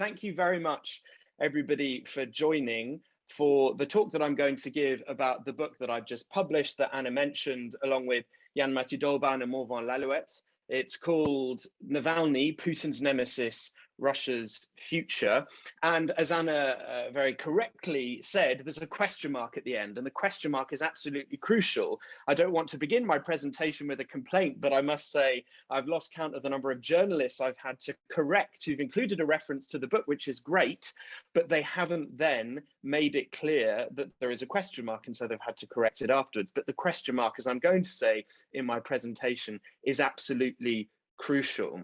Thank you very much, everybody, for joining for the talk that I'm going to give about the book that I've just published that Anna mentioned, along with Matti, Dollbaum and Morvan Lallouet. It's called Navalny, Putin's Nemesis, Russia's Future. And as Anna very correctly said, there's a question mark at the end, and the question mark is absolutely crucial. I don't want to begin my presentation with a complaint, but I must say I've lost count of the number of journalists I've had to correct who've included a reference to the book, which is great, but they haven't then made it clear that there is a question mark, and so they've had to correct it afterwards. But the question mark, as I'm going to say in my presentation, is absolutely crucial.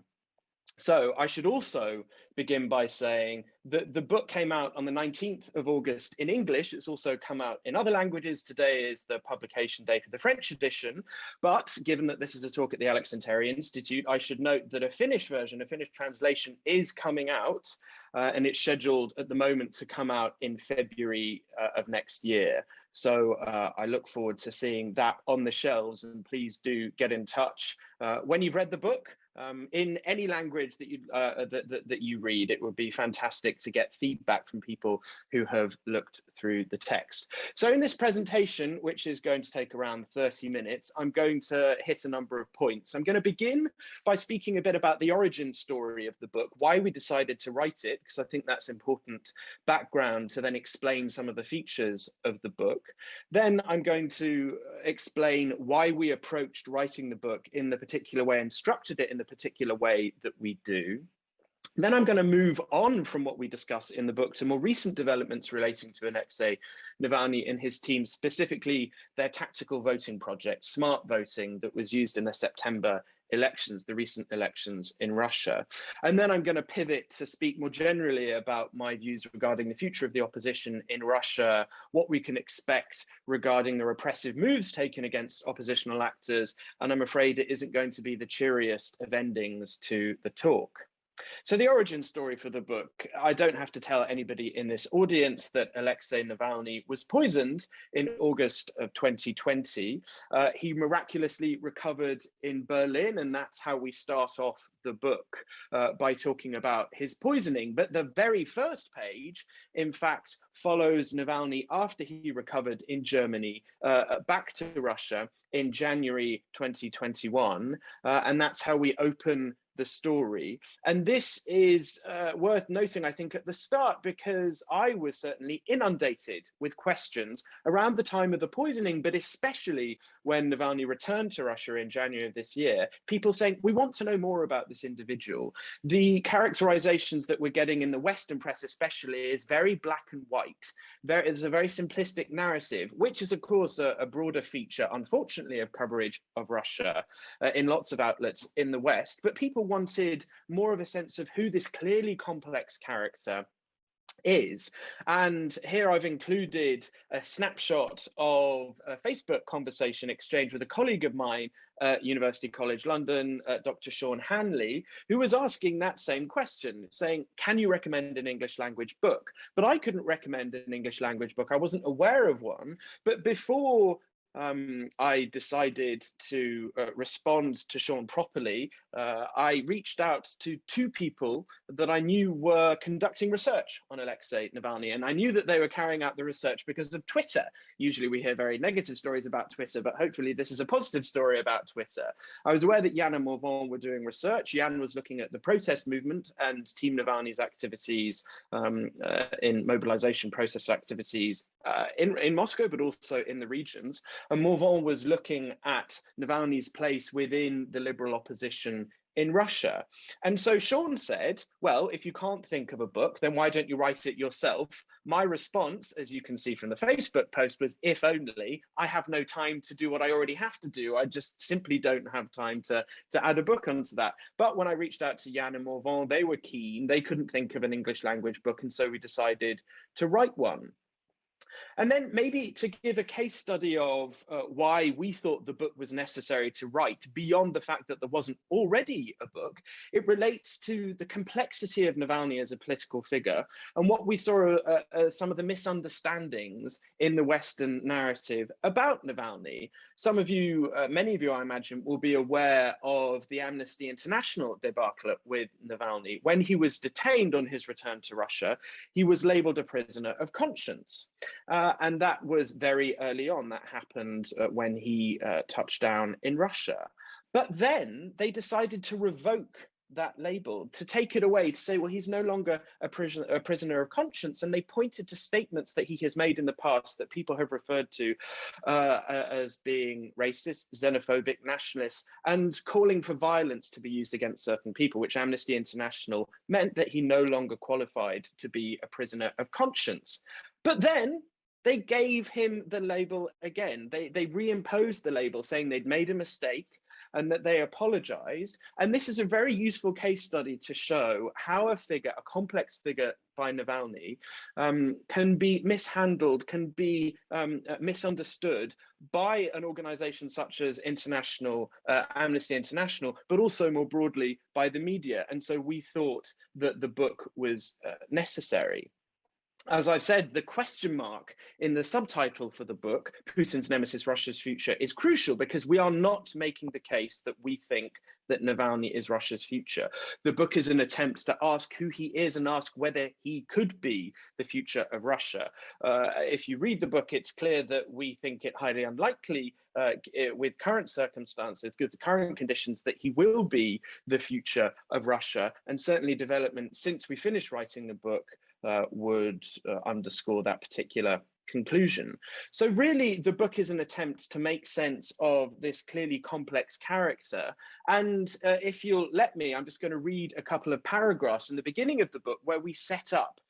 So I should also begin by saying that the book came out on the 19th of August in English. It's also come out in other languages. Today is the publication date of the French edition. But given that this is a talk at the Aleksanteri Institute, I should note that a Finnish version, a Finnish translation is coming out, and it's scheduled at the moment to come out in February of next year. So I look forward to seeing that on the shelves, and please do get in touch when you've read the book. In any language that you read, it would be fantastic to get feedback from people who have looked through the text. So in this presentation, which is going to take around 30 minutes, I'm going to hit a number of points. I'm going to begin by speaking a bit about the origin story of the book, why we decided to write it, because I think that's important background to then explain some of the features of the book. Then I'm going to explain why we approached writing the book in the particular way and structured it in the particular way that we do. Then I'm going to move on from what we discuss in the book to more recent developments relating to Alexei Navalny and his team, specifically their tactical voting project, Smart Voting, that was used in the September elections, the recent elections in Russia. And then I'm going to pivot to speak more generally about my views regarding the future of the opposition in Russia, what we can expect regarding the repressive moves taken against oppositional actors. And I'm afraid it isn't going to be the cheeriest of endings to the talk. So the origin story for the book, I don't have to tell anybody in this audience that Alexei Navalny was poisoned in August of 2020. He miraculously recovered in Berlin, and that's how we start off the book, by talking about his poisoning. But the very first page, in fact, follows Navalny after he recovered in Germany, back to Russia in January 2021, and that's how we open the story. And this is worth noting, I think, at the start, because I was certainly inundated with questions around the time of the poisoning, but especially when Navalny returned to Russia in January of this year, people saying, we want to know more about this individual. The characterizations that we're getting in the Western press especially is very black and white. There is a very simplistic narrative, which is, of course, a broader feature, unfortunately, of coverage of Russia in lots of outlets in the West. But people wanted more of a sense of who this clearly complex character is. And here I've included a snapshot of a Facebook conversation exchange with a colleague of mine at University College London, Dr. Sean Hanley, who was asking that same question, saying, can you recommend an English language book? But I couldn't recommend an English language book. I wasn't aware of one. But before I decided to respond to Sean properly, I reached out to two people that I knew were conducting research on Alexei Navalny, and I knew that they were carrying out the research because of Twitter. Usually we hear very negative stories about Twitter, but hopefully this is a positive story about Twitter. I was aware that Jan and Morvan were doing research. Jan was looking at the protest movement and Team Navalny's activities in mobilization process activities in Moscow, but also in the regions. And Morvan was looking at Navalny's place within the liberal opposition in Russia. And so Sean said, well, if you can't think of a book, then why don't you write it yourself? My response, as you can see from the Facebook post, was, if only. I have no time to do what I already have to do. I just simply don't have time to add a book onto that. But when I reached out to Jan and Morvan, they were keen. They couldn't think of an English language book. And so we decided to write one. And then maybe to give a case study of why we thought the book was necessary to write, beyond the fact that there wasn't already a book, it relates to the complexity of Navalny as a political figure and what we saw some of the misunderstandings in the Western narrative about Navalny. Some of you, many of you, I imagine, will be aware of the Amnesty International debacle with Navalny. When he was detained on his return to Russia, he was labeled a prisoner of conscience. And that was very early on. That happened when he touched down in Russia. But then they decided to revoke that label, to take it away, to say, well, he's no longer a prisoner of conscience. And they pointed to statements that he has made in the past that people have referred to as being racist, xenophobic, nationalist, and calling for violence to be used against certain people, which Amnesty International meant that he no longer qualified to be a prisoner of conscience. But then they gave him the label again. They reimposed the label, saying they'd made a mistake and that they apologized. And this is a very useful case study to show how a figure, a complex figure by Navalny, can be mishandled, can be misunderstood by an organization such as Amnesty International, but also more broadly by the media. And so we thought that the book was necessary. As I've said, the question mark in the subtitle for the book, Putin's Nemesis, Russia's Future, is crucial because we are not making the case that we think that Navalny is Russia's future. The book is an attempt to ask who he is and ask whether he could be the future of Russia. If you read the book, it's clear that we think it highly unlikely with current circumstances, with the current conditions, that he will be the future of Russia. And certainly development since we finished writing the book would underscore that particular conclusion. So really, the book is an attempt to make sense of this clearly complex character. And if you'll let me, I'm just going to read a couple of paragraphs in the beginning of the book where we set up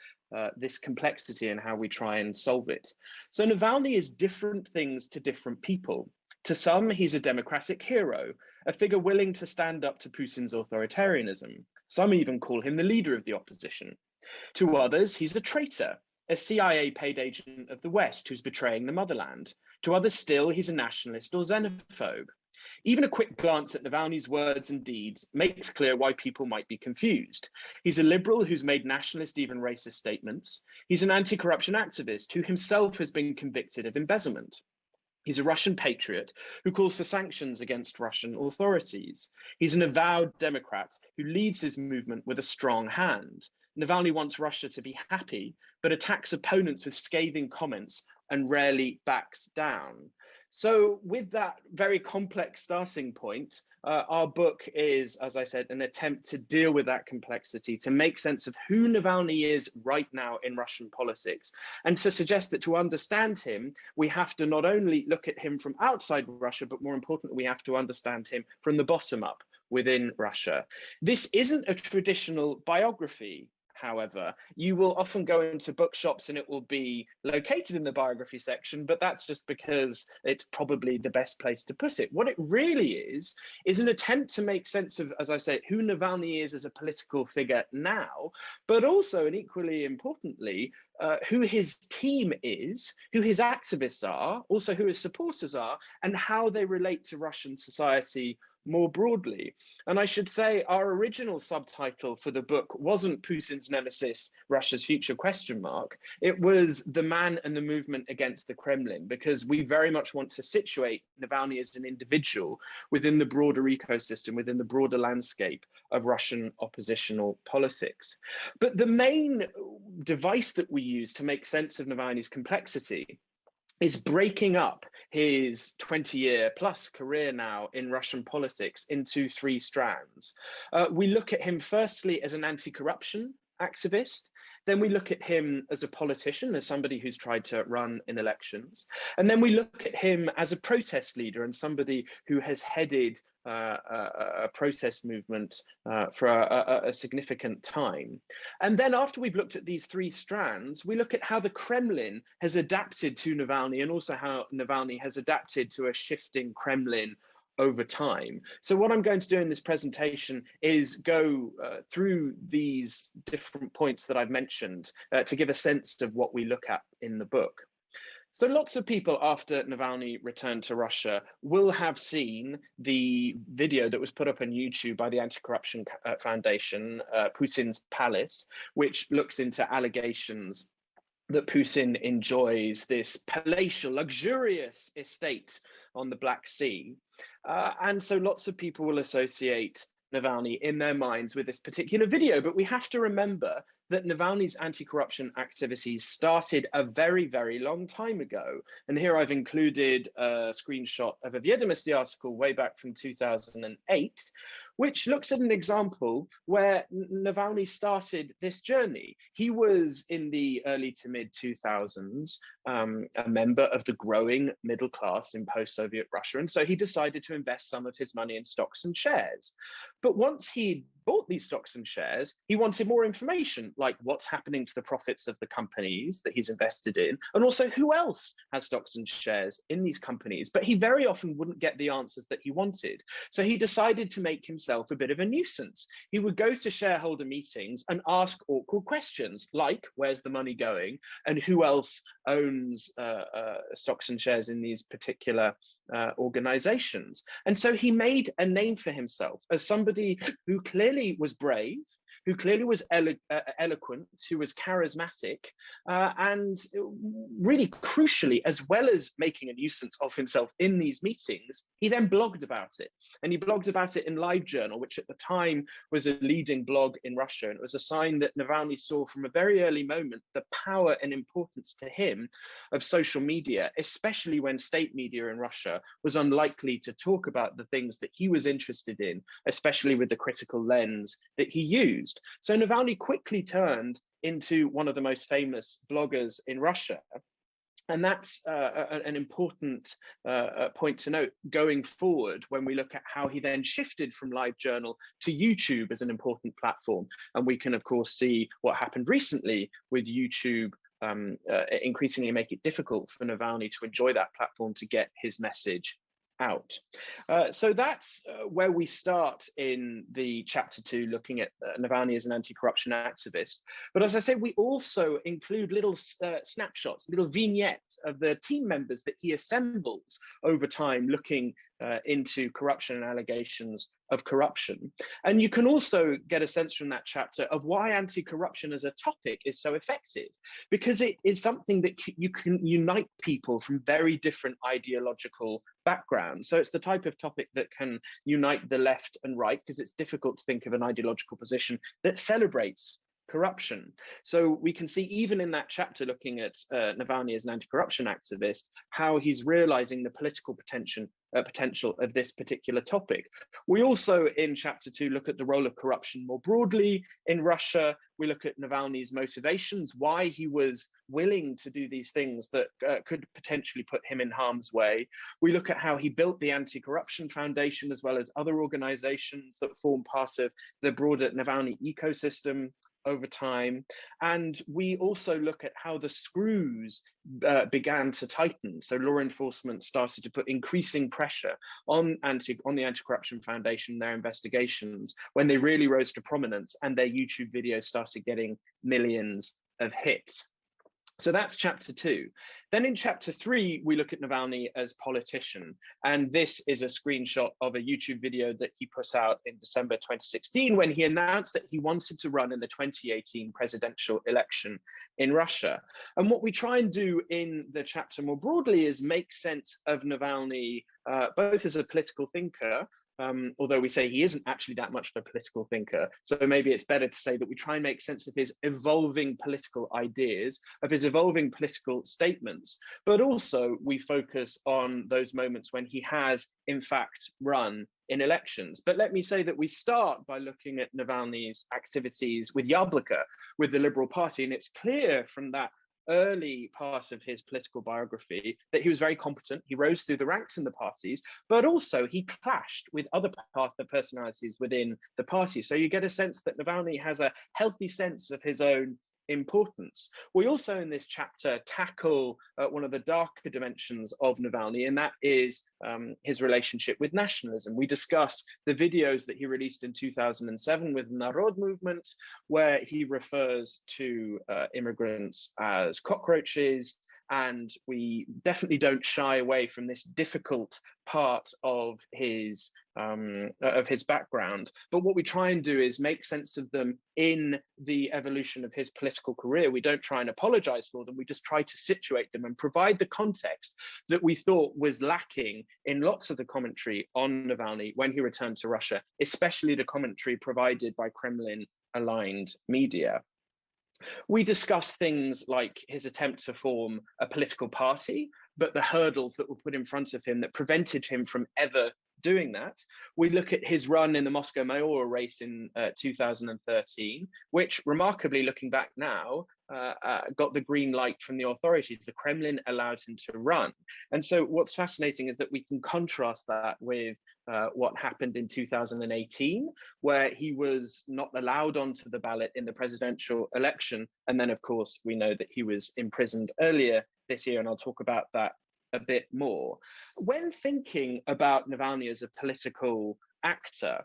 this complexity and how we try and solve it. So Navalny is different things to different people. To some, he's a democratic hero, a figure willing to stand up to Putin's authoritarianism. Some even call him the leader of the opposition. To others, he's a traitor, a CIA paid agent of the West who's betraying the motherland. To others still, he's a nationalist or xenophobe. Even a quick glance at Navalny's words and deeds makes clear why people might be confused. He's a liberal who's made nationalist, even racist statements. He's an anti-corruption activist who himself has been convicted of embezzlement. He's a Russian patriot who calls for sanctions against Russian authorities. He's an avowed Democrat who leads his movement with a strong hand. Navalny wants Russia to be happy, but attacks opponents with scathing comments and rarely backs down. So with that very complex starting point, our book is, as I said, an attempt to deal with that complexity, to make sense of who Navalny is right now in Russian politics, and to suggest that to understand him, we have to not only look at him from outside Russia, but more importantly, we have to understand him from the bottom up within Russia. This isn't a traditional biography. However, you will often go into bookshops and it will be located in the biography section, but that's just because it's probably the best place to put it. What it really is an attempt to make sense of, as I say, who Navalny is as a political figure now, but also, and equally importantly, who his team is, who his activists are, also who his supporters are, and how they relate to Russian society more broadly. And I should say our original subtitle for the book wasn't Putin's Nemesis, Russia's Future ? It was The Man and the Movement Against the Kremlin, because we very much want to situate Navalny as an individual within the broader ecosystem, within the broader landscape of Russian oppositional politics. But the main device that we use to make sense of Navalny's complexity is breaking up his 20-year plus career now in Russian politics into three strands. We look at him firstly as an anti-corruption activist. Then we look at him as a politician, as somebody who's tried to run in elections. And then we look at him as a protest leader and somebody who has headed a protest movement for a significant time. And then after we've looked at these three strands, we look at how the Kremlin has adapted to Navalny and also how Navalny has adapted to a shifting Kremlin over time. So what I'm going to do in this presentation is go through these different points that I've mentioned to give a sense of what we look at in the book. So lots of people after Navalny returned to Russia will have seen the video that was put up on YouTube by the Anti-Corruption Foundation, Putin's Palace, which looks into allegations that Putin enjoys this palatial, luxurious estate on the Black Sea. And so lots of people will associate Navalny in their minds with this particular video. But we have to remember that Navalny's anti-corruption activities started a very, very long time ago. And here I've included a screenshot of a Viedomosti article way back from 2008, which looks at an example where Navalny started this journey. He was in the early to mid 2000s, a member of the growing middle class in post-Soviet Russia. And so he decided to invest some of his money in stocks and shares. But once he bought these stocks and shares, he wanted more information, like what's happening to the profits of the companies that he's invested in, and also who else has stocks and shares in these companies. But he very often wouldn't get the answers that he wanted. So he decided to make himself a bit of a nuisance. He would go to shareholder meetings and ask awkward questions like, where's the money going? And who else owns stocks and shares in these particular organizations? And so he made a name for himself as somebody who clearly was brave, who clearly was eloquent, who was charismatic, and really crucially, as well as making a nuisance of himself in these meetings, he then blogged about it. And he blogged about it in LiveJournal, which at the time was a leading blog in Russia. And it was a sign that Navalny saw from a very early moment the power and importance to him of social media, especially when state media in Russia was unlikely to talk about the things that he was interested in, especially with the critical lens that he used. So Navalny quickly turned into one of the most famous bloggers in Russia. And that's an important point to note going forward when we look at how he then shifted from LiveJournal to YouTube as an important platform. And we can, of course, see what happened recently with YouTube increasingly make it difficult for Navalny to enjoy that platform to get his message out. So that's where we start in the chapter 2, looking at Navalny as an anti-corruption activist. But as I say, we also include little snapshots, little vignettes of the team members that he assembles over time, looking into corruption and allegations of corruption. And you can also get a sense from that chapter of why anti-corruption as a topic is so effective, because it is something that you can unite people from very different ideological backgrounds. So it's the type of topic that can unite the left and right, because it's difficult to think of an ideological position that celebrates corruption. So we can see even in that chapter looking at Navalny as an anti-corruption activist, how he's realizing the political potential of this particular topic. We also in chapter 2 look at the role of corruption more broadly in Russia. We look at Navalny's motivations, why he was willing to do these things that could potentially put him in harm's way. We look at how he built the Anti-Corruption Foundation as well as other organizations that form part of the broader Navalny ecosystem over time. And we also look at how the screws began to tighten. So law enforcement started to put increasing pressure on the Anti-Corruption Foundation and their investigations when they really rose to prominence and their YouTube videos started getting millions of hits. So that's chapter 2. Then in chapter 3, we look at Navalny as politician. And this is a screenshot of a YouTube video that he put out in December 2016 when he announced that he wanted to run in the 2018 presidential election in Russia. And what we try and do in the chapter more broadly is make sense of Navalny both as a political thinker, although we say he isn't actually that much of a political thinker. So maybe it's better to say that we try and make sense of his evolving political ideas, of his evolving political statements, but also we focus on those moments when he has, in fact, run in elections. But let me say that we start by looking at Navalny's activities with Yabloko, with the Liberal Party, and it's clear from that early part of his political biography that he was very competent. He rose through the ranks in the parties, but also he clashed with other personalities within the party. So you get a sense that Navalny has a healthy sense of his own importance. We also in this chapter tackle one of the darker dimensions of Navalny, and that is his relationship with nationalism. We discuss the videos that he released in 2007 with Narod movement, where he refers to immigrants as cockroaches and we definitely don't shy away from this difficult part of his background. But what we try and do is make sense of them in the evolution of his political career. We don't try and apologize for them. We just try to situate them and provide the context that we thought was lacking in lots of the commentary on Navalny when he returned to Russia, especially the commentary provided by Kremlin-aligned media. We discuss things like his attempt to form a political party, but the hurdles that were put in front of him that prevented him from ever doing that. We look at his run in the Moscow mayoral race in 2013, which remarkably, looking back now, got the green light from the authorities. The Kremlin allowed him to run. And so what's fascinating is that we can contrast that with what happened in 2018, where he was not allowed onto the ballot in the presidential election. And then, of course, we know that he was imprisoned earlier this year, and I'll talk about that a bit more. When thinking about Navalny as a political actor,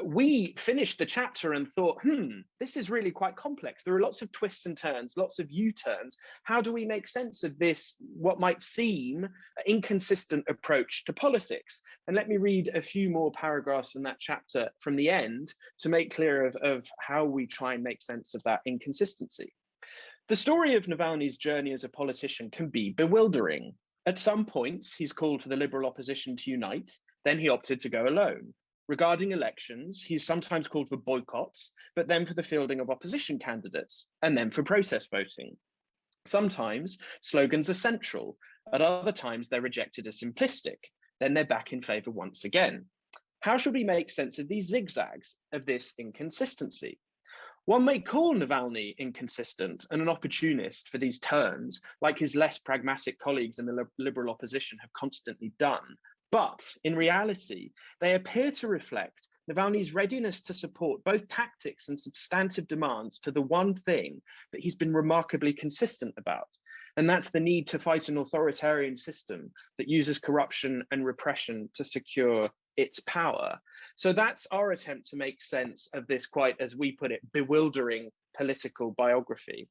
we finished the chapter and thought, this is really quite complex. There are lots of twists and turns, lots of U-turns. How do we make sense of this, what might seem inconsistent approach to politics? And let me read a few more paragraphs in that chapter from the end to make clear of how we try and make sense of that inconsistency. The story of Navalny's journey as a politician can be bewildering. At some points, he's called for the liberal opposition to unite, then he opted to go alone. Regarding elections, he's sometimes called for boycotts, but then for the fielding of opposition candidates, and then for protest voting. Sometimes slogans are central, at other times they're rejected as simplistic, then they're back in favor once again. How should we make sense of these zigzags, of this inconsistency? One may call Navalny inconsistent and an opportunist for these turns, like his less pragmatic colleagues in the liberal opposition have constantly done. But in reality, they appear to reflect Navalny's readiness to support both tactics and substantive demands to the one thing that he's been remarkably consistent about. And that's the need to fight an authoritarian system that uses corruption and repression to secure its power. So that's our attempt to make sense of this quite, as we put it, bewildering political biography.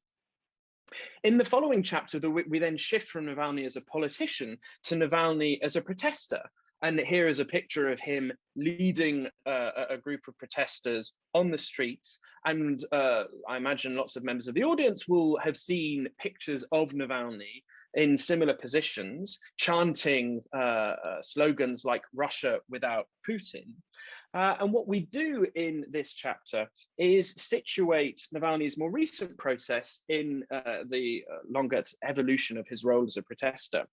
In the following chapter, we then shift from Navalny as a politician to Navalny as a protester. And here is a picture of him leading a group of protesters on the streets. And I imagine lots of members of the audience will have seen pictures of Navalny in similar positions, chanting slogans like Russia without Putin. And what we do in this chapter is situate Navalny's more recent process in the longer evolution of his role as a protester.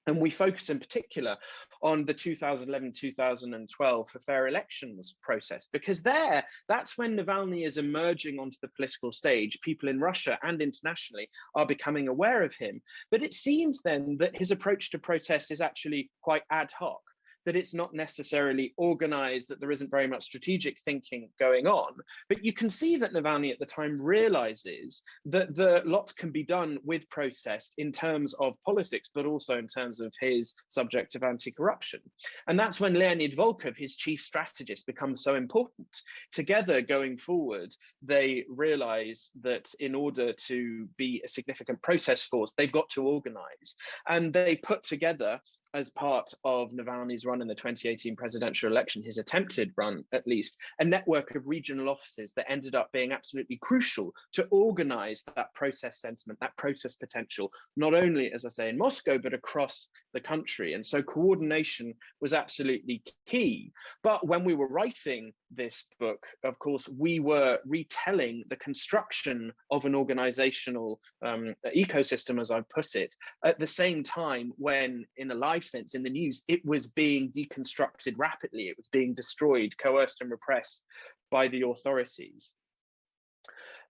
And we focus in particular on the 2011-2012 for fair elections process, because that's when Navalny is emerging onto the political stage. People in Russia and internationally are becoming aware of him. But it seems then that his approach to protest is actually quite ad hoc, that it's not necessarily organized, that there isn't very much strategic thinking going on. But you can see that Navalny at the time realizes that lots can be done with protest in terms of politics, but also in terms of his subject of anti-corruption. And that's when Leonid Volkov, his chief strategist, becomes so important. Together going forward, they realize that in order to be a significant protest force, they've got to organize. And they put together, as part of Navalny's run in the 2018 presidential election, his attempted run at least, a network of regional offices that ended up being absolutely crucial to organize that protest sentiment, that protest potential, not only, as I say, in Moscow, but across the country. And so coordination was absolutely key. But when we were writing this book, of course, we were retelling the construction of an organizational ecosystem, as I put it, at the same time when, in a live sense, in the news, it was being deconstructed rapidly. It was being destroyed, coerced and repressed by the authorities.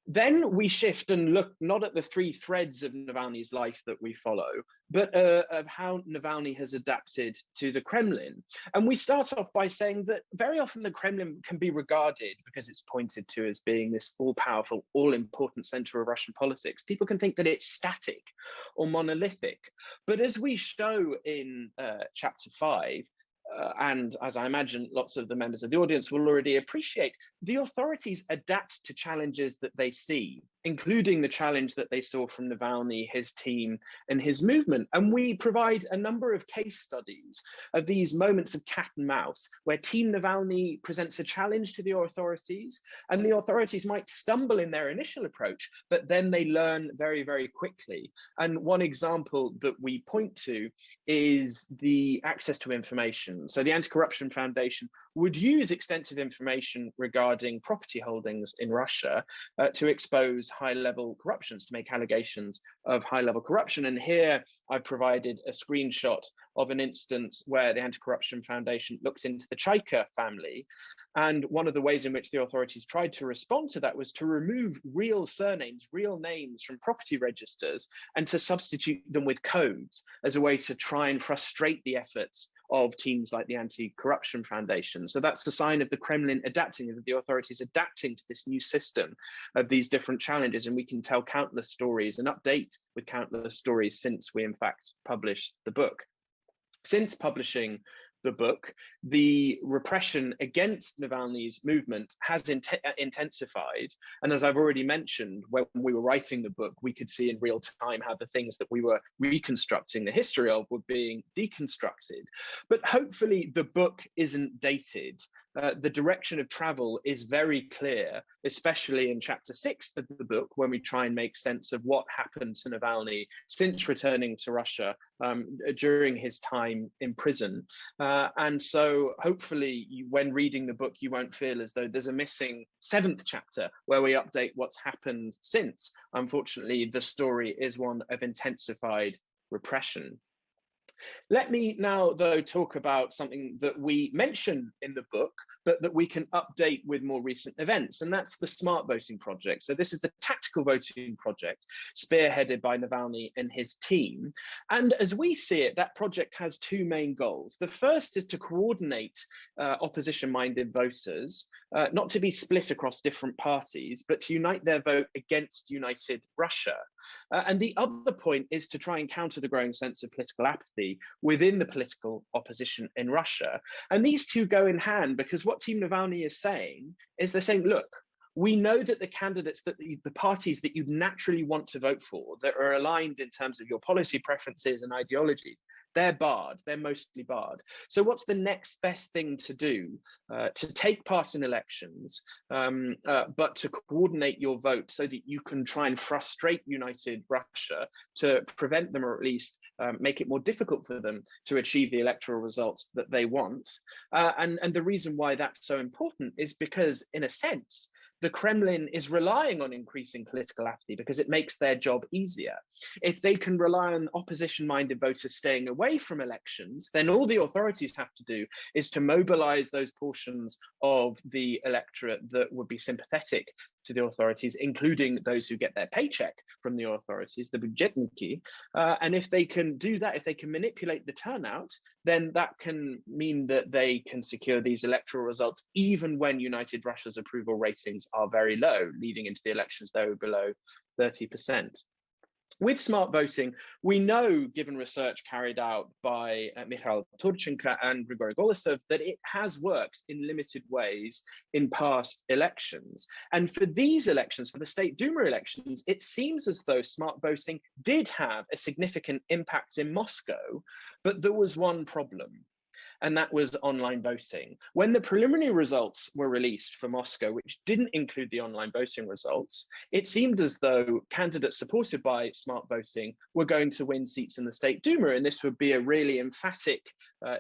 Then we shift and look not at the three threads of Navalny's life that we follow, but of how Navalny has adapted to the Kremlin. And we start off by saying that very often the Kremlin can be regarded, because it's pointed to as being this all-powerful, all-important center of Russian politics. People can think that it's static or monolithic. But as we show in chapter 5, and as I imagine lots of the members of the audience will already appreciate, the authorities adapt to challenges that they see, including the challenge that they saw from Navalny, his team, and his movement. And we provide a number of case studies of these moments of cat and mouse, where Team Navalny presents a challenge to the authorities, and the authorities might stumble in their initial approach, but then they learn very, very quickly. And one example that we point to is the access to information. So the Anti-Corruption Foundation would use extensive information regarding property holdings in Russia to expose high-level corruptions, to make allegations of high-level corruption. And here I've provided a screenshot of an instance where the Anti-Corruption Foundation looked into the Chaika family. And one of the ways in which the authorities tried to respond to that was to remove real surnames, real names from property registers, and to substitute them with codes as a way to try and frustrate the efforts of teams like the Anti-Corruption Foundation. So that's the sign of the Kremlin adapting, of the authorities adapting to this new system of these different challenges. And we can tell countless stories and update with countless stories since we in fact published the book. Since publishing the book, the repression against Navalny's movement has intensified. And as I've already mentioned, when we were writing the book, we could see in real time how the things that we were reconstructing the history of were being deconstructed. But hopefully the book isn't dated. The direction of travel is very clear, especially in chapter 6 of the book, when we try and make sense of what happened to Navalny since returning to Russia during his time in prison. And so hopefully when reading the book, you won't feel as though there's a missing 7th chapter where we update what's happened since. Unfortunately, the story is one of intensified repression. Let me now, though, talk about something that we mention in the book, but that we can update with more recent events, and that's the Smart Voting Project. So this is the tactical voting project spearheaded by Navalny and his team. And as we see it, that project has 2 main goals. The first is to coordinate opposition-minded voters, not to be split across different parties, but to unite their vote against united Russia. And the other point is to try and counter the growing sense of political apathy within the political opposition in Russia. And these two go in hand, because what Team Navalny is saying is they're saying, look, we know that the candidates, that the parties that you naturally want to vote for, that are aligned in terms of your policy preferences and ideology, they're barred, they're mostly barred. So what's the next best thing to do to take part in elections, but to coordinate your vote so that you can try and frustrate united Russia, to prevent them, or at least make it more difficult for them to achieve the electoral results that they want. And the reason why that's so important is because, in a sense, the Kremlin is relying on increasing political apathy because it makes their job easier. If they can rely on opposition-minded voters staying away from elections, then all the authorities have to do is to mobilize those portions of the electorate that would be sympathetic to the authorities, including those who get their paycheck from the authorities, the budjetniki. And if they can do that, if they can manipulate the turnout, then that can mean that they can secure these electoral results, even when United Russia's approval ratings are very low. Leading into the elections, they were below 30%. With smart voting, we know, given research carried out by Mikhail Turchenko and Grigory Golosov, that it has worked in limited ways in past elections. And for these elections, for the State Duma elections, it seems as though smart voting did have a significant impact in Moscow, but there was one problem. And that was online voting. When the preliminary results were released for Moscow, which didn't include the online voting results, it seemed as though candidates supported by smart voting were going to win seats in the State Duma, and this would be a really emphatic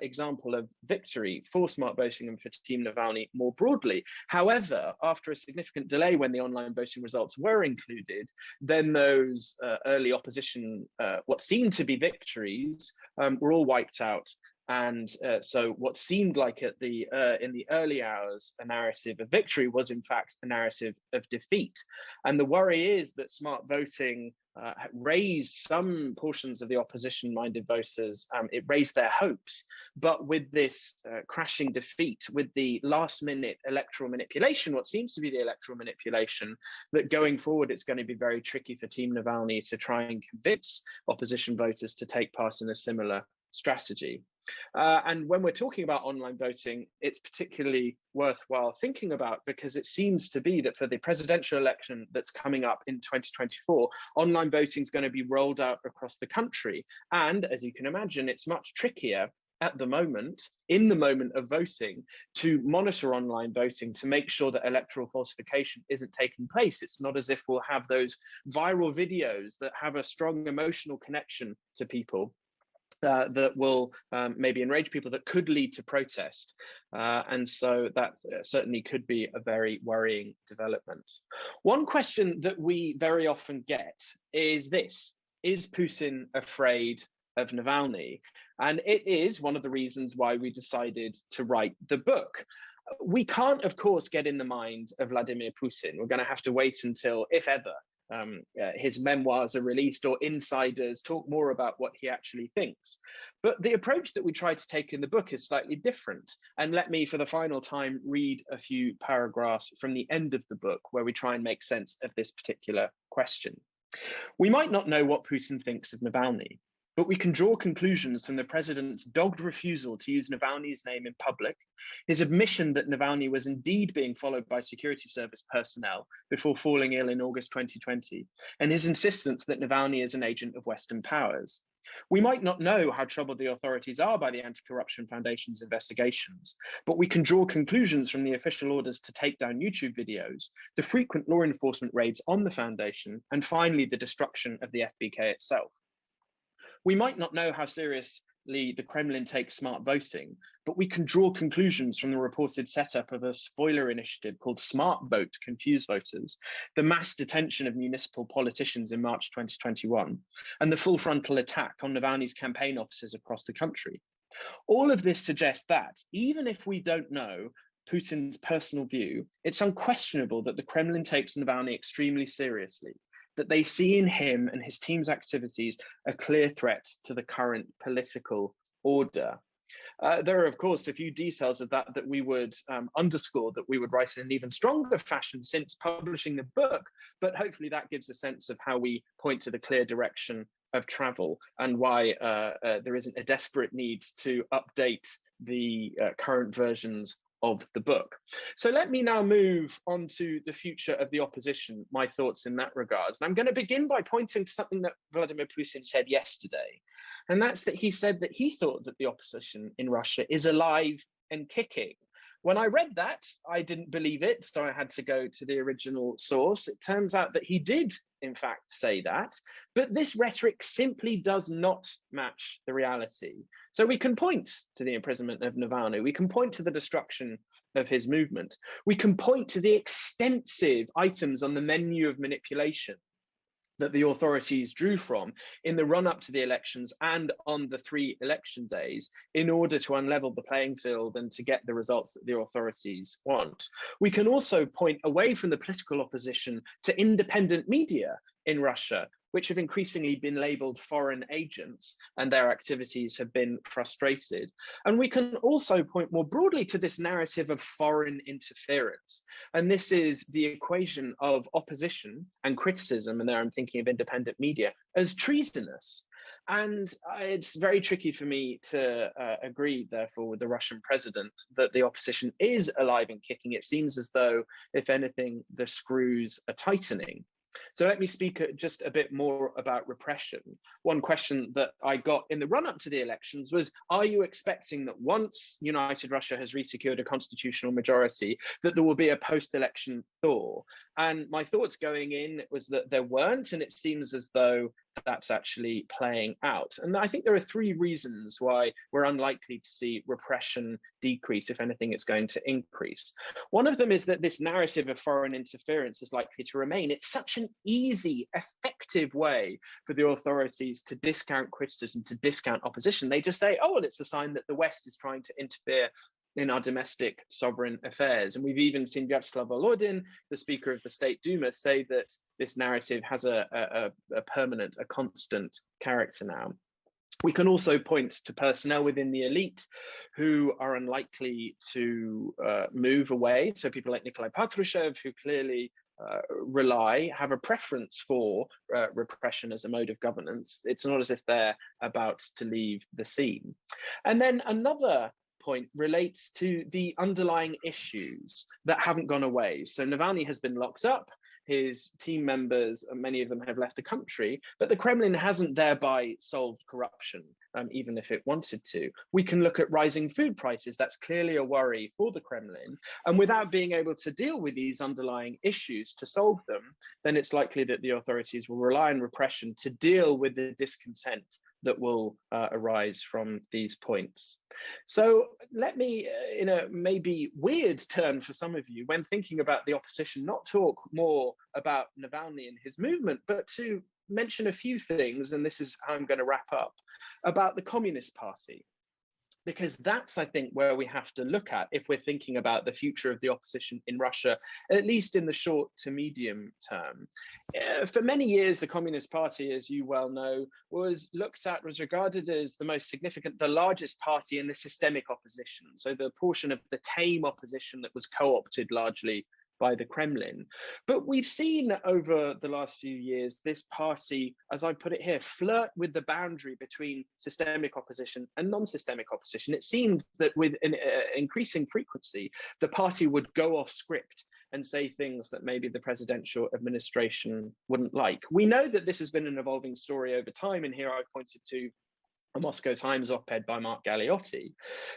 example of victory for smart voting and for Team Navalny more broadly. However, after a significant delay when the online voting results were included, then those early opposition, what seemed to be victories, were all wiped out. And so what seemed like in the early hours a narrative of victory was in fact a narrative of defeat. And the worry is that smart voting raised some portions of the opposition-minded voters, it raised their hopes, but with this crashing defeat, with the last-minute electoral manipulation, what seems to be the electoral manipulation, that going forward it's going to be very tricky for Team Navalny to try and convince opposition voters to take part in a similar strategy. And when we're talking about online voting, it's particularly worthwhile thinking about because it seems to be that for the presidential election that's coming up in 2024, online voting is going to be rolled out across the country. And as you can imagine, it's much trickier at the moment, in the moment of voting, to monitor online voting to make sure that electoral falsification isn't taking place. It's not as if we'll have those viral videos that have a strong emotional connection to people that will maybe enrage people, that could lead to protest. And so that certainly could be a very worrying development. One question that we very often get is this: is Putin afraid of Navalny? And it is one of the reasons why we decided to write the book. We can't, of course, get in the mind of Vladimir Putin. We're going to have to wait until, if ever, his memoirs are released or insiders talk more about what he actually thinks. But the approach that we try to take in the book is slightly different. And let me, for the final time, read a few paragraphs from the end of the book where we try and make sense of this particular question. We might not know what Putin thinks of Navalny, but we can draw conclusions from the president's dogged refusal to use Navalny's name in public, his admission that Navalny was indeed being followed by security service personnel before falling ill in August 2020, and his insistence that Navalny is an agent of Western powers. We might not know how troubled the authorities are by the Anti-Corruption Foundation's investigations, but we can draw conclusions from the official orders to take down YouTube videos, the frequent law enforcement raids on the foundation, and finally the destruction of the FBK itself. We might not know how seriously the Kremlin takes smart voting, but we can draw conclusions from the reported setup of a spoiler initiative called Smart Vote to confuse voters, the mass detention of municipal politicians in March 2021, and the full frontal attack on Navalny's campaign offices across the country. All of this suggests that, even if we don't know Putin's personal view, it's unquestionable that the Kremlin takes Navalny extremely seriously, that they see in him and his team's activities a clear threat to the current political order. There are, of course, a few details of that we would underscore, that we would write in an even stronger fashion since publishing the book, but hopefully that gives a sense of how we point to the clear direction of travel and why there isn't a desperate need to update the current versions of the book. So let me now move on to the future of the opposition, my thoughts in that regard. And I'm going to begin by pointing to something that Vladimir Putin said yesterday. And that's that he said that he thought that the opposition in Russia is alive and kicking. When I read that, I didn't believe it, so I had to go to the original source. It turns out that he did, in fact, say that, but this rhetoric simply does not match the reality. So we can point to the imprisonment of Navalny, we can point to the destruction of his movement, we can point to the extensive items on the menu of manipulation that the authorities drew from in the run-up to the elections and on the 3 election days in order to unlevel the playing field and to get the results that the authorities want. We can also point away from the political opposition to independent media in Russia, which have increasingly been labeled foreign agents, and their activities have been frustrated. And we can also point more broadly to this narrative of foreign interference. And this is the equation of opposition and criticism, and there I'm thinking of independent media, as treasonous. And it's very tricky for me to agree, therefore, with the Russian president that the opposition is alive and kicking. It seems as though, if anything, the screws are tightening. So let me speak just a bit more about repression. One question that I got in the run-up to the elections was, are you expecting that once United Russia has resecured a constitutional majority, that there will be a post-election thaw? And my thoughts going in was that there weren't, and it seems as though that's actually playing out. And I think there are 3 reasons why we're unlikely to see repression decrease. If anything, it's going to increase. One of them is that this narrative of foreign interference is likely to remain. It's such an easy, effective way for the authorities to discount criticism, to discount opposition. They just say, oh, well, it's a sign that the West is trying to interfere in our domestic sovereign affairs. And we've even seen Vyacheslav Volodin, the Speaker of the State Duma, say that this narrative has a permanent, a constant character now. We can also point to personnel within the elite who are unlikely to move away. So people like Nikolai Patrushev, who clearly have a preference for repression as a mode of governance. It's not as if they're about to leave the scene. And then another point relates to the underlying issues that haven't gone away. So Navalny has been locked up. His team members, many of them have left the country, but the Kremlin hasn't thereby solved corruption, even if it wanted to. We can look at rising food prices. That's clearly a worry for the Kremlin. And without being able to deal with these underlying issues to solve them, then it's likely that the authorities will rely on repression to deal with the discontent that will arise from these points. So let me, in a maybe weird turn for some of you, when thinking about the opposition, not talk more about Navalny and his movement, but to mention a few things, and this is how I'm going to wrap up, about the Communist Party. Because that's, I think, where we have to look at if we're thinking about the future of the opposition in Russia, at least in the short to medium term. For many years, the Communist Party, as you well know, was regarded as the most significant, the largest party in the systemic opposition. So the portion of the tame opposition that was co-opted largely by the Kremlin. But we've seen over the last few years this party, as I put it here, flirt with the boundary between systemic opposition and non-systemic opposition. It seemed that with an increasing frequency, the party would go off script and say things that maybe the presidential administration wouldn't like. We know that this has been an evolving story over time, and here I pointed to a Moscow Times op-ed by Mark Galeotti,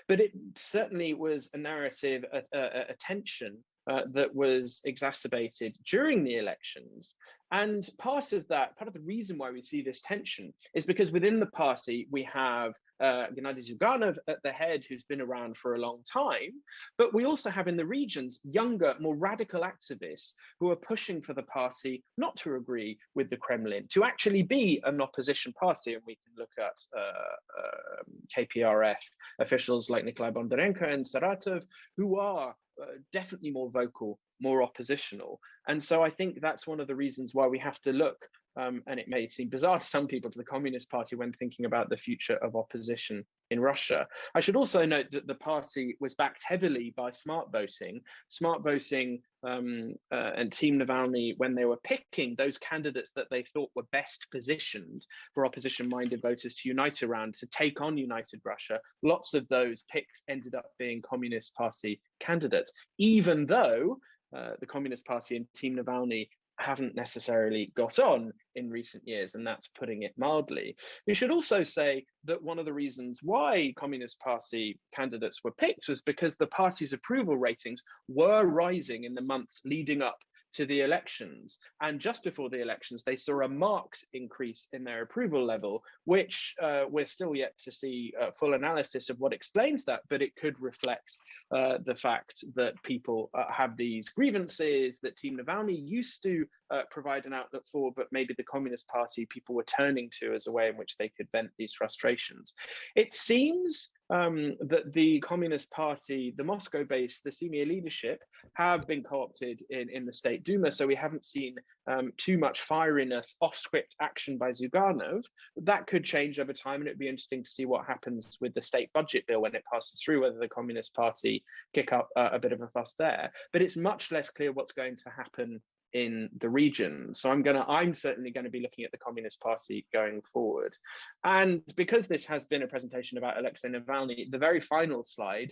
but it certainly was a narrative, a tension that was exacerbated during the elections. And part of the reason why we see this tension is because within the party, we have Gennady Zyuganov at the head, who's been around for a long time. But we also have in the regions younger, more radical activists who are pushing for the party not to agree with the Kremlin, to actually be an opposition party. And we can look at KPRF officials like Nikolai Bondarenko and Saratov, who are definitely more vocal, more oppositional. And so I think that's one of the reasons why we have to look, and it may seem bizarre to some people, to the Communist Party when thinking about the future of opposition in Russia. I should also note that the party was backed heavily by smart voting. Smart voting and Team Navalny, when they were picking those candidates that they thought were best positioned for opposition-minded voters to unite around, to take on United Russia, lots of those picks ended up being Communist Party candidates, even though the Communist Party and Team Navalny haven't necessarily got on in recent years, and that's putting it mildly. We should also say that one of the reasons why Communist Party candidates were picked was because the party's approval ratings were rising in the months leading up to the elections. And just before the elections, they saw a marked increase in their approval level, which we're still yet to see full analysis of what explains that, but it could reflect the fact that people have these grievances that Team Navalny used to provide an outlet for, but maybe the Communist Party people were turning to as a way in which they could vent these frustrations. It seems that the Communist Party, the Moscow-based, the senior leadership have been co-opted in the State Duma, so we haven't seen too much fieriness, off-script action by Zyuganov. That could change over time, and it'd be interesting to see what happens with the state budget bill when it passes through, whether the Communist Party kick up a bit of a fuss there. But it's much less clear what's going to happen in the region. So I'm certainly going to be looking at the Communist Party going forward. And because this has been a presentation about Alexei Navalny, the very final slide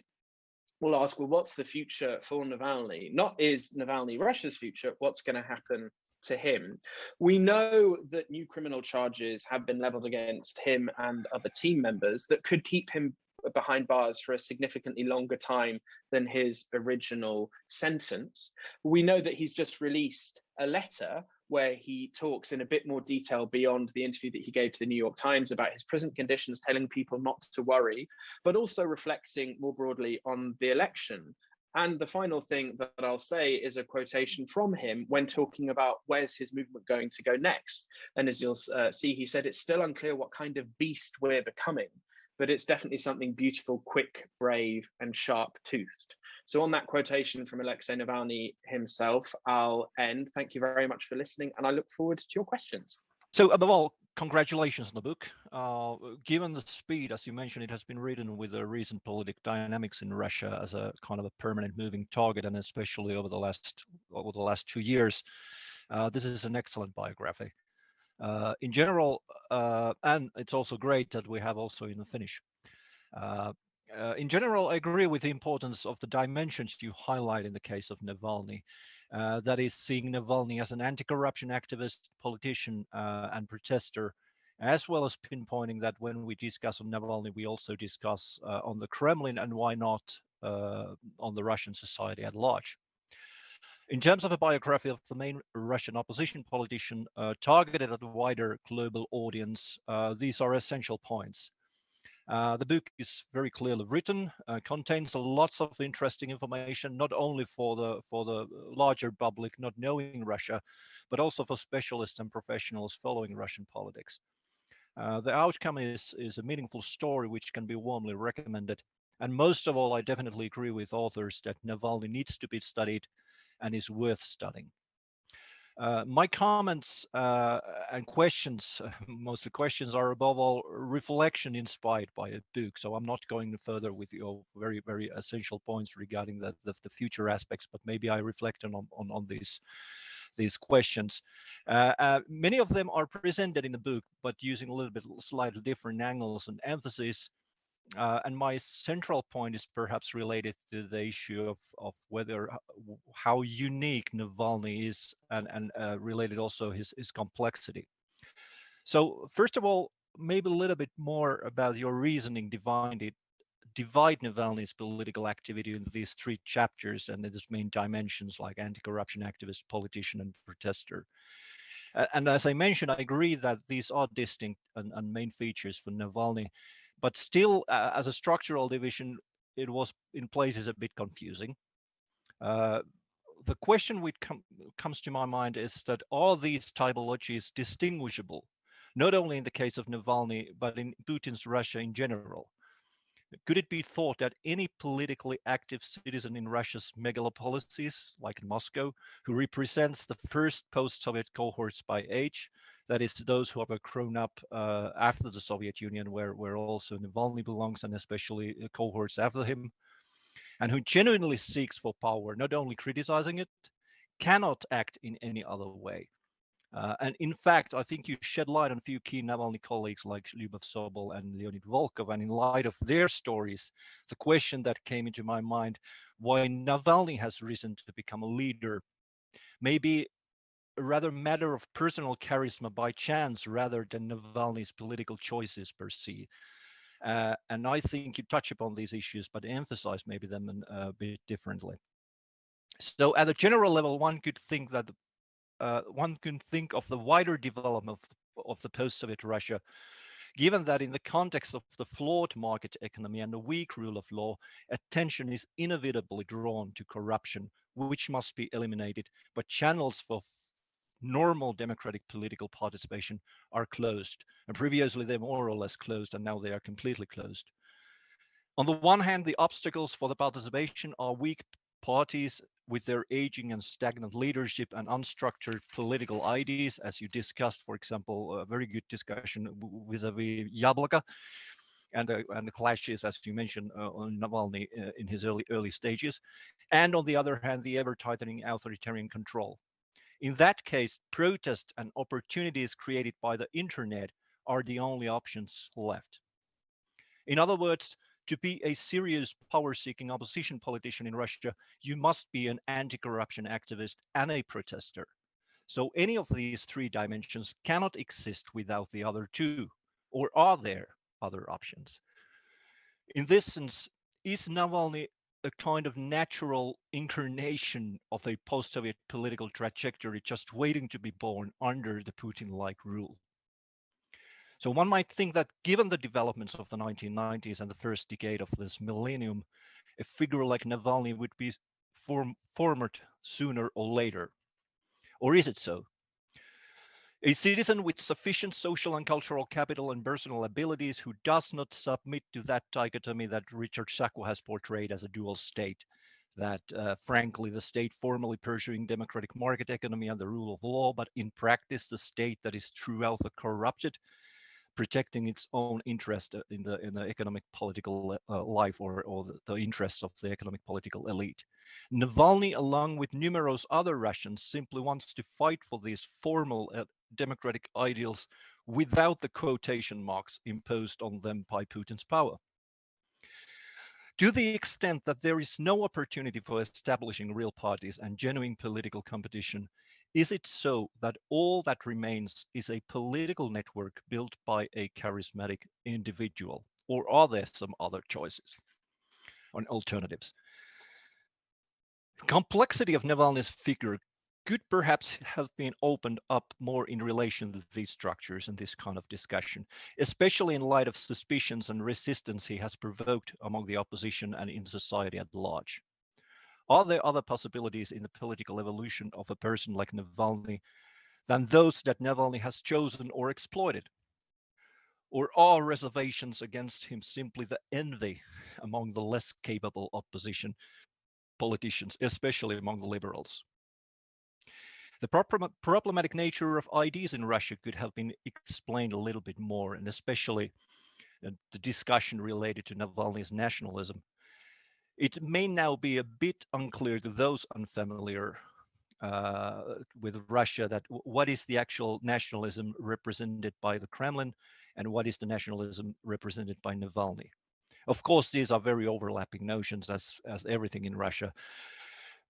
will ask, well, what's the future for Navalny? Not is Navalny Russia's future, what's going to happen to him? We know that new criminal charges have been leveled against him and other team members that could keep him behind bars for a significantly longer time than his original sentence. We know that he's just released a letter where he talks in a bit more detail beyond the interview that he gave to the New York Times about his prison conditions, telling people not to worry, but also reflecting more broadly on the election. And the final thing that I'll say is a quotation from him when talking about where's his movement going to go next. And as you'll see, he said, it's still unclear what kind of beast we're becoming, but it's definitely something beautiful, quick, brave, and sharp-toothed. So on that quotation from Alexei Navalny himself, I'll end. Thank you very much for listening, and I look forward to your questions. So above all, Congratulations on the book. Given the speed, as you mentioned, it has been written with the recent political dynamics in Russia as a kind of a permanent moving target, and especially over the last 2 years, this is an excellent biography. In general, and it's also great that we have also in the Finnish. Uh, in general, I agree with the importance of the dimensions you highlight in the case of Navalny. That is, seeing Navalny as an anti-corruption activist, politician, and protester, as well as pinpointing that when we discuss on Navalny, we also discuss on the Kremlin and why not on the Russian society at large. In terms of a biography of the main Russian opposition politician targeted at a wider global audience, these are essential points. The book is very clearly written, contains lots of interesting information, not only for the larger public not knowing Russia, but also for specialists and professionals following Russian politics. The outcome is a meaningful story which can be warmly recommended. And most of all, I definitely agree with authors that Navalny needs to be studied and is worth studying. My comments and questions, mostly questions, are above all reflection inspired by a book. So I'm not going further with your very, very essential points regarding the future aspects, but maybe I reflect on these questions. Many of them are presented in the book, but using a little bit slightly different angles and emphasis. And my central point is perhaps related to the issue of whether how unique Navalny is, and related also his complexity. So first of all, maybe a little bit more about your reasoning divide Navalny's political activity into these three chapters and its main dimensions like anti-corruption activist, politician, and protester. And as I mentioned, I agree that these are distinct and main features for Navalny, but still, as a structural division, it was in places a bit confusing. Uh, the question which comes to my mind is that are these typologies distinguishable, not only in the case of Navalny, but in Putin's Russia in general? Could it be thought that any politically active citizen in Russia's megalopolises, like in Moscow, who represents the first post-Soviet cohorts by age, that is, those who have grown up after the Soviet Union, where also Navalny belongs, and especially cohorts after him, and who genuinely seeks for power, not only criticizing it, cannot act in any other way? And in fact, I think you shed light on a few key Navalny colleagues like Lyubov Sobol and Leonid Volkov. And in light of their stories, the question that came into my mind, why Navalny has risen to become a leader, may be a rather matter of personal charisma by chance rather than Navalny's political choices per se. And I think you touch upon these issues, but emphasize maybe them a bit differently. So at a general level, one can think of the wider development of the post-Soviet Russia, given that in the context of the flawed market economy and the weak rule of law, attention is inevitably drawn to corruption, which must be eliminated, but channels for normal democratic political participation are closed. And previously they were more or less closed, and now they are completely closed. On the one hand, the obstacles for the participation are weak parties with their aging and stagnant leadership and unstructured political ideas, as you discussed, for example, a very good discussion vis-a-vis Yablaka and the clashes, as you mentioned, on Navalny in his early stages. And on the other hand, the ever-tightening authoritarian control. In that case, protest and opportunities created by the internet are the only options left. In other words, to be a serious power-seeking opposition politician in Russia, you must be an anti-corruption activist and a protester. So any of these three dimensions cannot exist without the other two. Or are there other options? In this sense, is Navalny a kind of natural incarnation of a post-Soviet political trajectory just waiting to be born under the Putin-like rule? So one might think that given the developments of the 1990s and the first decade of this millennium, a figure like Navalny would be formed sooner or later. Or is it so? A citizen with sufficient social and cultural capital and personal abilities who does not submit to that dichotomy that Richard Sacco has portrayed as a dual state. that frankly, the state formally pursuing democratic market economy and the rule of law, but in practice, the state that is throughout the corrupted, protecting its own interest in the economic political life or the interests of the economic political elite. Navalny, along with numerous other Russians, simply wants to fight for these formal democratic ideals without the quotation marks imposed on them by Putin's power. To the extent that there is no opportunity for establishing real parties and genuine political competition, is it so that all that remains is a political network built by a charismatic individual? Or are there some other choices or alternatives? The complexity of Navalny's figure could perhaps have been opened up more in relation to these structures and this kind of discussion, especially in light of suspicions and resistance he has provoked among the opposition and in society at large. Are there other possibilities in the political evolution of a person like Navalny than those that Navalny has chosen or exploited? Or are reservations against him simply the envy among the less capable opposition politicians, especially among the liberals? The problematic nature of ideas in Russia could have been explained a little bit more, and especially the discussion related to Navalny's nationalism. It may now be a bit unclear to those unfamiliar with Russia that what is the actual nationalism represented by the Kremlin and what is the nationalism represented by Navalny. Of course, these are very overlapping notions as everything in Russia.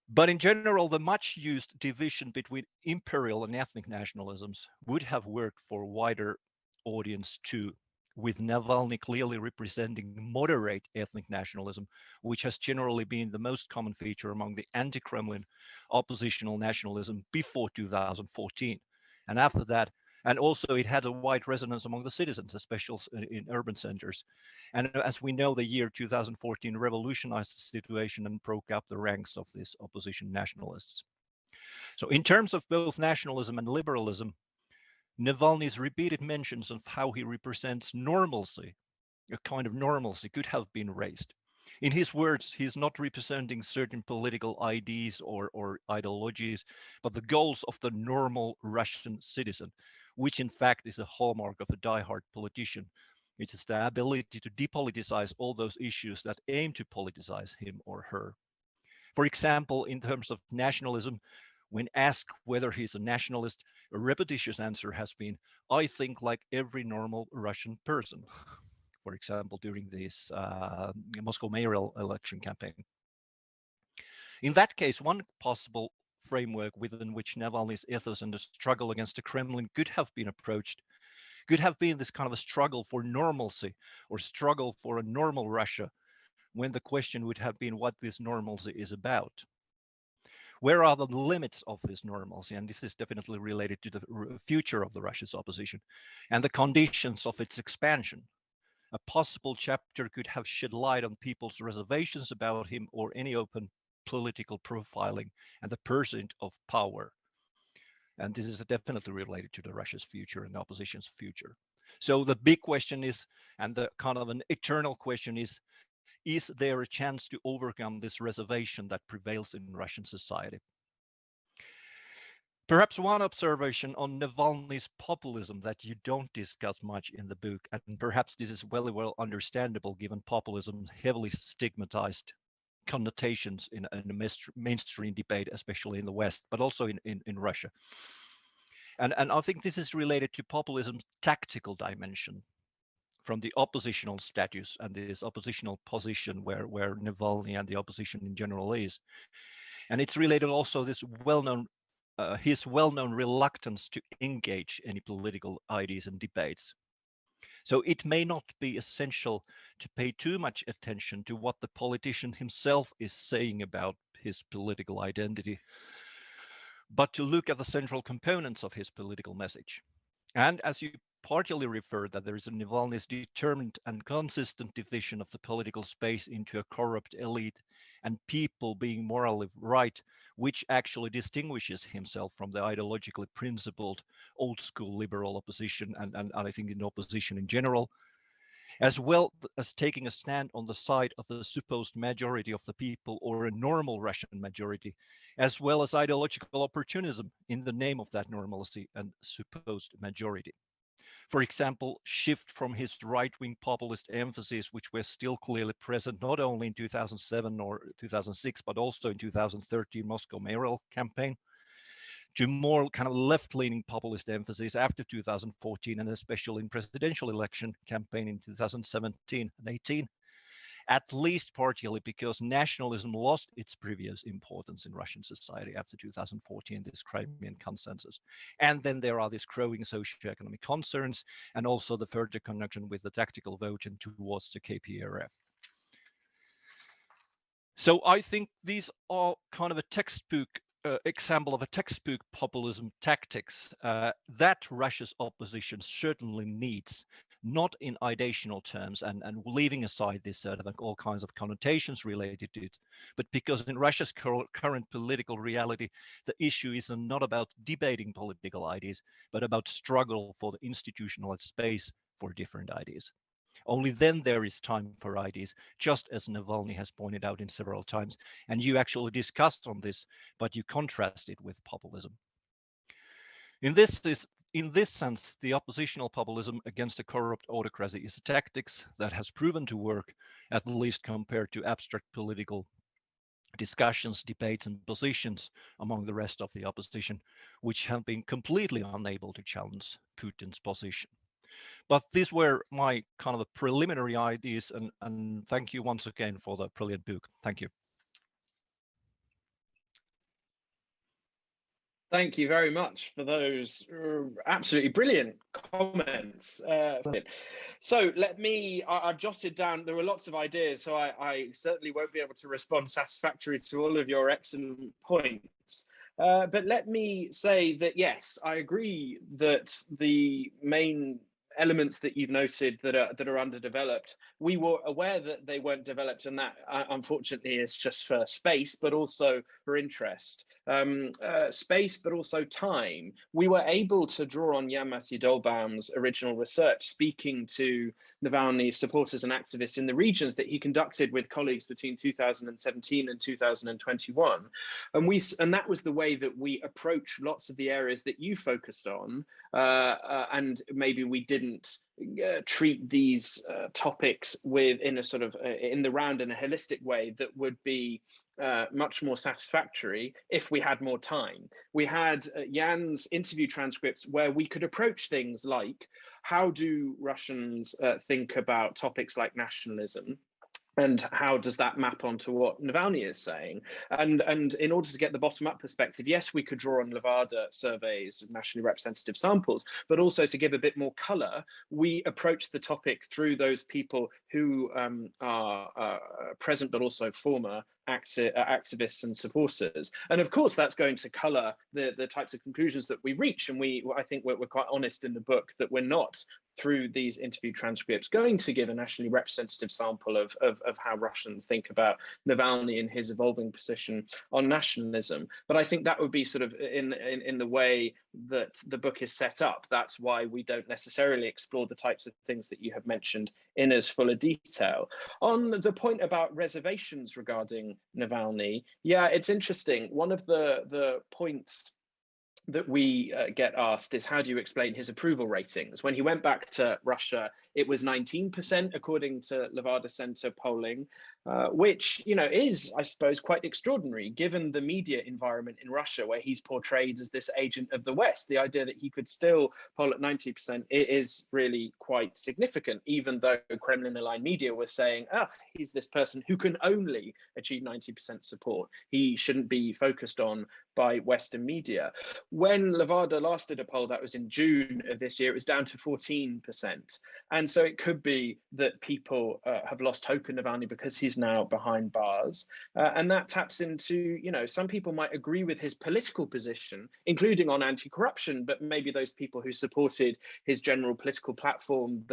But in general, the much used division between imperial and ethnic nationalisms would have worked for a wider audience too, with Navalny clearly representing moderate ethnic nationalism, which has generally been the most common feature among the anti-Kremlin oppositional nationalism before 2014. And after that, and also it had a wide resonance among the citizens, especially in urban centers. And as we know, the year 2014 revolutionized the situation and broke up the ranks of these opposition nationalists. So in terms of both nationalism and liberalism, Navalny's repeated mentions of how he represents normalcy, a kind of normalcy, could have been raised. In his words, he is not representing certain political ideas or ideologies, but the goals of the normal Russian citizen, which in fact is a hallmark of a diehard politician. It is the ability to depoliticize all those issues that aim to politicize him or her. For example, in terms of nationalism, when asked whether he's a nationalist, a repetitious answer has been, I think like every normal Russian person. For example, during this Moscow mayoral election campaign. In that case, one possible framework within which Navalny's ethos and the struggle against the Kremlin could have been approached could have been this kind of a struggle for normalcy or struggle for a normal Russia, when the question would have been what this normalcy is about. Where are the limits of this normalcy? And this is definitely related to the future of the Russia's opposition and the conditions of its expansion. A possible chapter could have shed light on people's reservations about him or any open political profiling and the pursuit of power. And this is definitely related to the Russia's future and the opposition's future. So the big question is, and the kind of an eternal question is there a chance to overcome this reservation that prevails in Russian society? Perhaps one observation on Navalny's populism that you don't discuss much in the book, and perhaps this is very well understandable given populism's heavily stigmatized connotations in a mainstream debate, especially in the West, but also in Russia. And I think this is related to populism's tactical dimension from the oppositional status and this oppositional position where Navalny and the opposition in general is. And it's related also this his well-known reluctance to engage any political ideas and debates. So it may not be essential to pay too much attention to what the politician himself is saying about his political identity, but to look at the central components of his political message. And as you partially referred, that there is a Navalny's determined and consistent division of the political space into a corrupt elite and people being morally right, which actually distinguishes himself from the ideologically principled old school liberal opposition and I think in opposition in general. as well as taking a stand on the side of the supposed majority of the people or a normal Russian majority, as well as ideological opportunism in the name of that normalcy and supposed majority. For example, shift from his right-wing populist emphasis, which were still clearly present not only in 2007 or 2006, but also in 2013 Moscow mayoral campaign, to more kind of left-leaning populist emphasis after 2014, and especially in presidential election campaign in 2017 and 18, at least partially because nationalism lost its previous importance in Russian society after 2014, this Crimean consensus. And then there are these growing socioeconomic concerns and also the further connection with the tactical vote and towards the KPRF. So I think these are kind of a textbook example of a textbook populism tactics that Russia's opposition certainly needs, not in ideational terms and leaving aside this sort of all kinds of connotations related to it, but because in Russia's current political reality, the issue is not about debating political ideas, but about struggle for the institutionalized space for different ideas. Only then there is time for ideas, just as Navalny has pointed out in several times. And you actually discussed on this, but you contrast it with populism. In this sense, the oppositional populism against a corrupt autocracy is a tactics that has proven to work, at least compared to abstract political discussions, debates, and positions among the rest of the opposition, which have been completely unable to challenge Putin's position. But these were my kind of preliminary ideas, and thank you once again for the brilliant book. Thank you. Thank you very much for those absolutely brilliant comments. So I've jotted down, there were lots of ideas, so I certainly won't be able to respond satisfactorily to all of your excellent points. But let me say that, yes, I agree that the main elements that you've noted that are underdeveloped, we were aware that they weren't developed, and that unfortunately is just for space, but also for interest. Space, but also time. We were able to draw on Matti Dollbaum's original research, speaking to Navalny supporters and activists in the regions that he conducted with colleagues between 2017 and 2021. And that was the way that we approach lots of the areas that you focused on, and maybe we didn't treat these topics in a sort of in the round in a holistic way that would be much more satisfactory if we had more time. We had Jan's interview transcripts where we could approach things like, how do Russians think about topics like nationalism? And how does that map onto what Navalny is saying? And in order to get the bottom-up perspective, yes, we could draw on Levada surveys, nationally representative samples, but also to give a bit more color, we approach the topic through those people who are present, but also former activists and supporters. And of course, that's going to color the types of conclusions that we reach. And I think we're quite honest in the book that we're not, through these interview transcripts, going to give a nationally representative sample of how Russians think about Navalny and his evolving position on nationalism. But I think that would be sort of in the way that the book is set up. That's why we don't necessarily explore the types of things that you have mentioned in as full a detail. On the point about reservations regarding Navalny, yeah, it's interesting. One of the points that we get asked is, how do you explain his approval ratings? When he went back to Russia, it was 19% according to Levada Center polling, which is, I suppose, quite extraordinary given the media environment in Russia, where he's portrayed as this agent of the West. The idea that he could still poll at 90% is really quite significant, even though Kremlin-aligned media was saying, he's this person who can only achieve 90% support. He shouldn't be focused on by Western media. When Levada last did a poll, that was in June of this year, it was down to 14%. And so it could be that people have lost hope in Navalny because he's now behind bars. And that taps into, some people might agree with his political position, including on anti-corruption, but maybe those people who supported his general political platform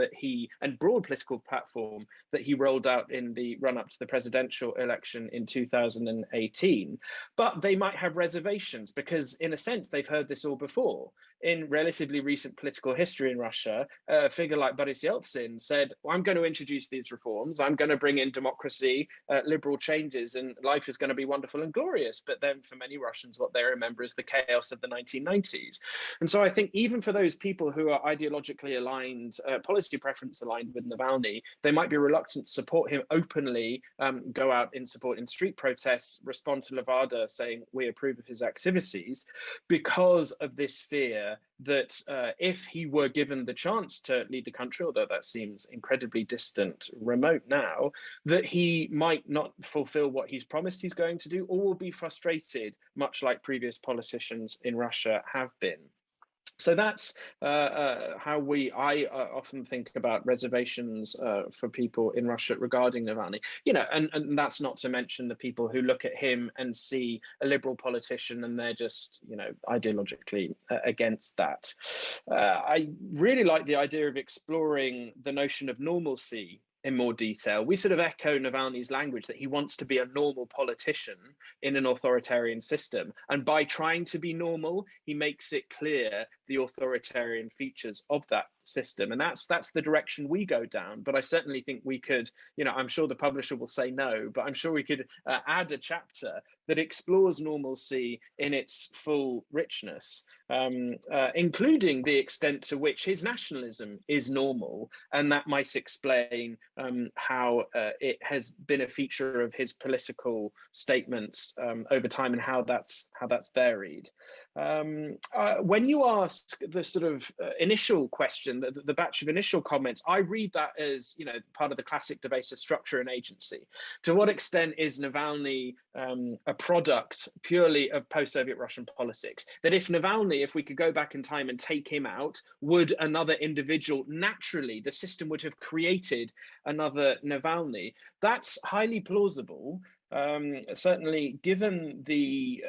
and broad political platform that he rolled out in the run-up to the presidential election in 2018. But they might have reservations because, in a sense, they've heard this all before. in relatively recent political history in Russia, a figure like Boris Yeltsin said, well, I'm going to introduce these reforms, I'm going to bring in democracy, liberal changes, and life is going to be wonderful and glorious. But then for many Russians, what they remember is the chaos of the 1990s. And so I think even for those people who are ideologically aligned, policy preference aligned with Navalny, they might be reluctant to support him openly, go out in support in street protests, respond to Levada saying we approve of his activities, because of this fear that if he were given the chance to lead the country, although that seems incredibly distant, remote now, that he might not fulfill what he's promised he's going to do, or will be frustrated, much like previous politicians in Russia have been. So that's how I often think about reservations for people in Russia regarding Navalny. And that's not to mention the people who look at him and see a liberal politician and they're just, ideologically against that. I really like the idea of exploring the notion of normalcy in more detail. We sort of echo Navalny's language that he wants to be a normal politician in an authoritarian system. And by trying to be normal, he makes it clear the authoritarian features of that system. And that's the direction we go down. But I certainly think we could, I'm sure the publisher will say no, but I'm sure we could add a chapter that explores normalcy in its full richness, including the extent to which his nationalism is normal. And that might explain how it has been a feature of his political statements over time and how that's varied. When you ask the sort of initial question, the batch of initial comments, I read that as part of the classic debate of structure and agency. To what extent is Navalny a product purely of post-Soviet Russian politics? That if we could go back in time and take him out, would another individual naturally, the system would have created another Navalny? That's highly plausible, certainly given the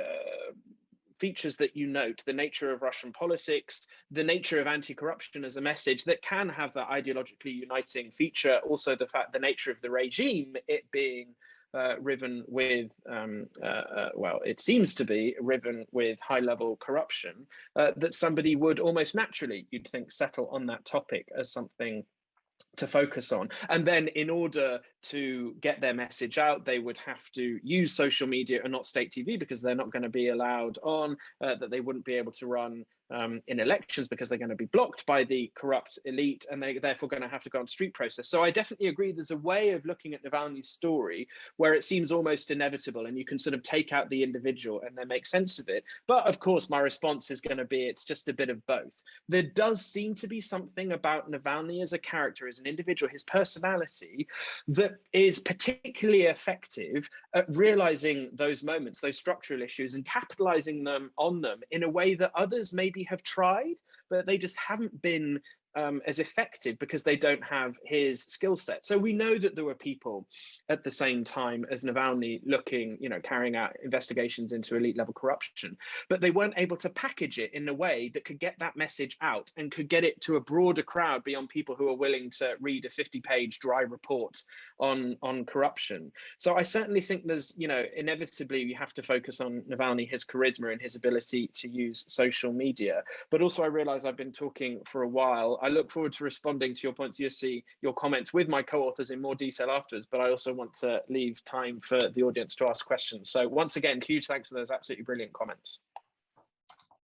features that you note, the nature of Russian politics, the nature of anti-corruption as a message that can have that ideologically uniting feature, also the nature of the regime, it being riven with, it seems to be riven with high-level corruption, that somebody would almost naturally, you'd think, settle on that topic as something to focus on. And then in order to get their message out, they would have to use social media and not state TV, because they're not going to be allowed on, that they wouldn't be able to run in elections because they're going to be blocked by the corrupt elite, and they're therefore going to have to go on street protests. So I definitely agree there's a way of looking at Navalny's story where it seems almost inevitable, and you can sort of take out the individual and then make sense of it. But of course, my response is going to be it's just a bit of both. There does seem to be something about Navalny as a character, as an individual, his personality, that is particularly effective at realizing those moments, those structural issues, and capitalizing on them in a way that others maybe have tried, but they just haven't been as effective because they don't have his skill set. So we know that there were people at the same time as Navalny looking, carrying out investigations into elite level corruption, but they weren't able to package it in a way that could get that message out and could get it to a broader crowd beyond people who are willing to read a 50-page dry report on corruption. So I certainly think there's, inevitably you have to focus on Navalny, his charisma and his ability to use social media. But also I realize I've been talking for a while. I look forward to responding to your points, Jussi, your comments with my co-authors in more detail afterwards, but I also want to leave time for the audience to ask questions. So once again, huge thanks for those absolutely brilliant comments.